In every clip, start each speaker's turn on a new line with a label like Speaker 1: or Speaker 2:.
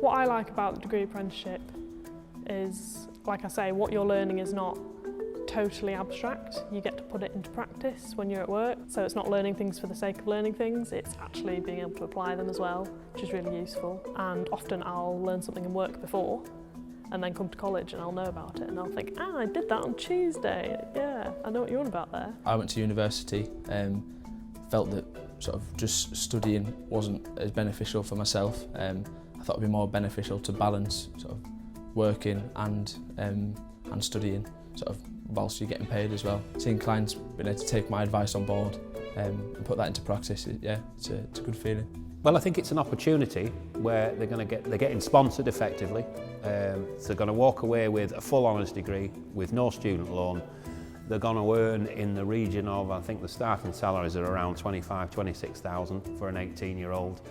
Speaker 1: What I like about the degree apprenticeship is, like I say, what you're learning is not totally abstract. You get to put it into practice when you're at work. So it's not learning things for the sake of learning things, it's actually being able to apply them as well, which is really useful. And often I'll learn something in work before and then come to college and I'll know about it and I'll think, I did that on Tuesday. Yeah, I know what you're on about there.
Speaker 2: I went to university and felt that sort of just studying wasn't as beneficial for myself. I thought it'd be more beneficial to balance sort of working and studying, sort of whilst you're getting paid as well. Seeing clients being able to take my advice on board and put that into practice, yeah, it's a good feeling.
Speaker 3: Well, I think it's an opportunity where they're getting sponsored effectively. So they're going to walk away with a full honours degree with no student loan. They're going to earn in the region of, I think the starting salaries are around 26,000 for an 18-year-old.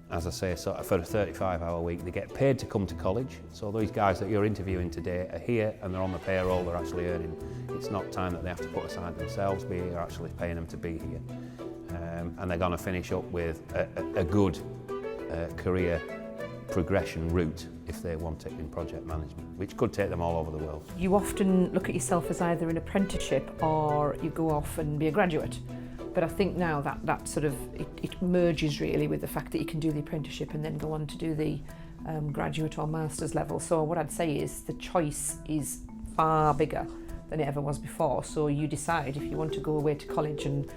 Speaker 3: As I say, sort of for a 35-hour week, they get paid to come to college. So these guys that you're interviewing today are here and they're on the payroll, they're actually earning. It's not time that they have to put aside themselves, we are actually paying them to be here. And they're going to finish up with a good career progression route if they want it in project management, which could take them all over the world.
Speaker 4: You often look at yourself as either an apprenticeship or you go off and be a graduate. But I think now that sort of, it merges really with the fact that you can do the apprenticeship and then go on to do the graduate or master's level. So what I'd say is the choice is far bigger than it ever was before. So you decide if you want to go away to college and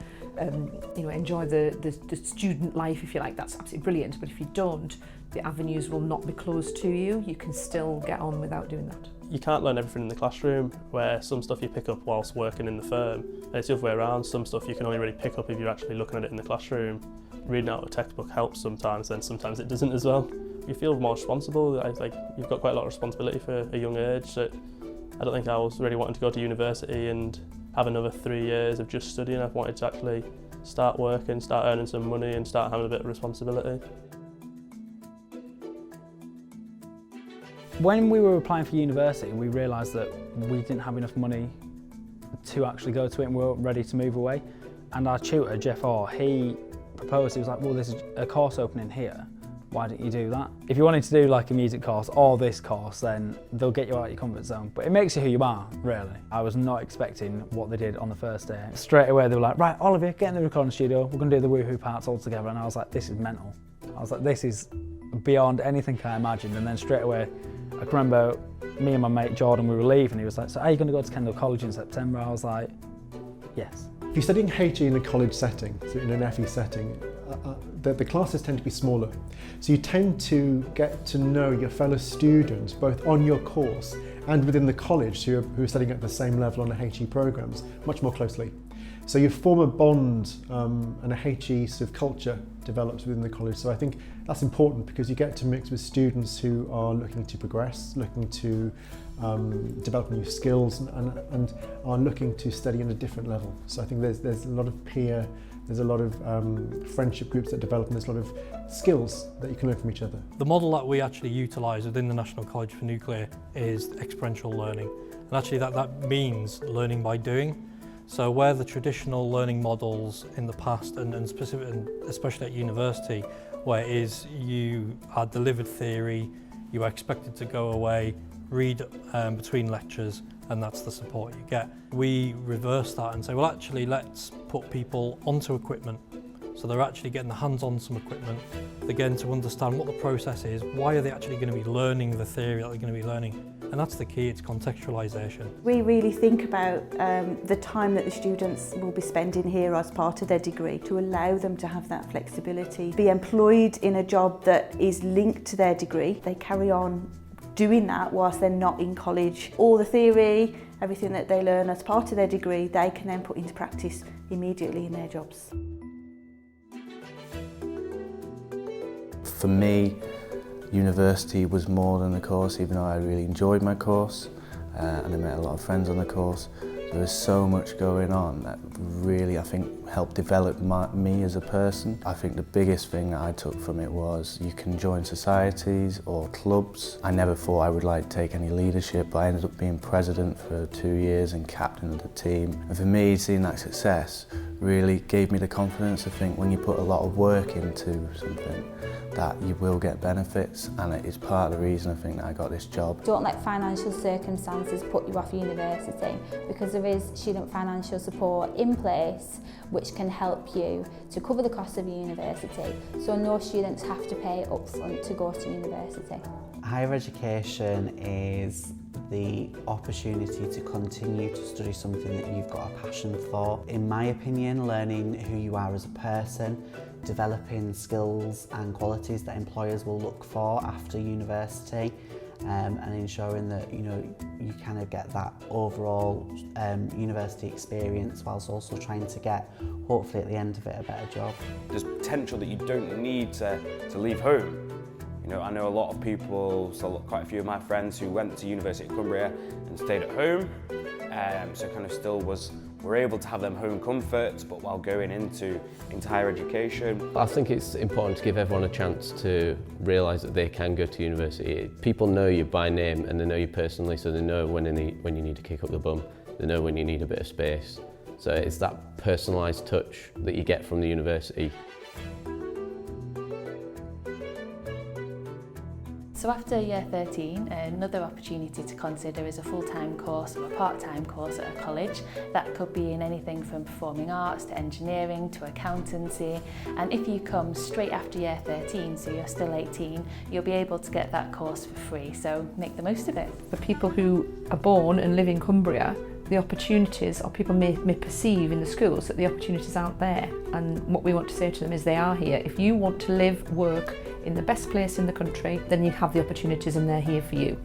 Speaker 4: enjoy the student life, if you like, that's absolutely brilliant. But if you don't, the avenues will not be closed to you. You can still get on without doing that.
Speaker 5: You can't learn everything in the classroom, where some stuff you pick up whilst working in the firm, and it's the other way around. Some stuff you can only really pick up if you're actually looking at it in the classroom. Reading out a textbook helps sometimes, then sometimes it doesn't as well. You feel more responsible, like you've got quite a lot of responsibility for a young age. So I don't think I was really wanting to go to university and have another 3 years of just studying. I wanted to actually start working, start earning some money and start having a bit of responsibility.
Speaker 6: When we were applying for university, we realised that we didn't have enough money to actually go to it and we weren't ready to move away. And our tutor, Jeff Orr, he proposed, he was like, well, there's a course opening here, why don't you do that? If you wanted to do like a music course or this course, then they'll get you out of your comfort zone. But it makes you who you are, really. I was not expecting what they did on the first day. Straight away they were like, right, all of you, get in the recording studio, we're going to do the woohoo parts all together. And I was like, this is mental. I was like, this is beyond anything I imagined. And then straight away, I can remember me and my mate Jordan, we were leaving, he was like, so are you going to go to Kendal College in September? I was like, yes.
Speaker 7: If you're studying HE in a college setting, so in an FE setting, the classes tend to be smaller. So you tend to get to know your fellow students, both on your course and within the college who are studying at the same level on the HE programs, much more closely. So you form a bond and a HE sort of culture develops within the college. So I think that's important because you get to mix with students who are looking to progress, looking to develop new skills and are looking to study at a different level. So I think there's a lot of peer, there's a lot of friendship groups that develop and there's a lot of skills that you can learn from each other.
Speaker 8: The model that we actually utilise within the National College for Nuclear is experiential learning. And actually that means learning by doing. So where the traditional learning models in the past and especially at university, where it is you are delivered theory, you are expected to go away, read between lectures, and that's the support you get. We reverse that and say, well actually let's put people onto equipment. So they're actually getting their hands on some equipment, they're getting to understand what the process is, why are they actually going to be learning the theory that they're going to be learning. And that's the key, it's contextualisation.
Speaker 9: We really think about the time that the students will be spending here as part of their degree to allow them to have that flexibility, be employed in a job that is linked to their degree. They carry on doing that whilst they're not in college. All the theory, everything that they learn as part of their degree, they can then put into practice immediately in their jobs.
Speaker 10: For me, university was more than a course, even though I really enjoyed my course and I met a lot of friends on the course. There was so much going on that really, I think, helped develop me as a person. I think the biggest thing that I took from it was you can join societies or clubs. I never thought I would take any leadership, but I ended up being president for 2 years and captain of the team. And for me, seeing that success really gave me the confidence to think when you put a lot of work into something that you will get benefits, and it is part of the reason I think that I got this job.
Speaker 11: Don't let financial circumstances put you off university, because there is student financial support in place which can help you to cover the cost of university, so no students have to pay up front to go to university.
Speaker 12: Higher education is the opportunity to continue to study something that you've got a passion for. In my opinion, learning who you are as a person, developing skills and qualities that employers will look for after university, and ensuring that you kind of get that overall university experience whilst also trying to get, hopefully at the end of it, a better job.
Speaker 13: There's potential that you don't need to leave home. I know a lot of people, so quite a few of my friends who went to University of Cumbria and stayed at home, so kind of still were able to have them home comforts, but while going into higher education.
Speaker 14: I think it's important to give everyone a chance to realise that they can go to university. People know you by name and they know you personally, so they know when you need to kick up the bum, they know when you need a bit of space. So it's that personalised touch that you get from the university.
Speaker 15: So after year 13, another opportunity to consider is a full-time course or a part-time course at a college. That could be in anything from performing arts to engineering to accountancy. And if you come straight after year 13, so you're still 18, you'll be able to get that course for free. So make the most of it.
Speaker 4: For people who are born and live in Cumbria, the opportunities, or people may perceive in the schools that the opportunities aren't there, and what we want to say to them is they are here. If you want to live, work in the best place in the country, then you have the opportunities and they're here for you.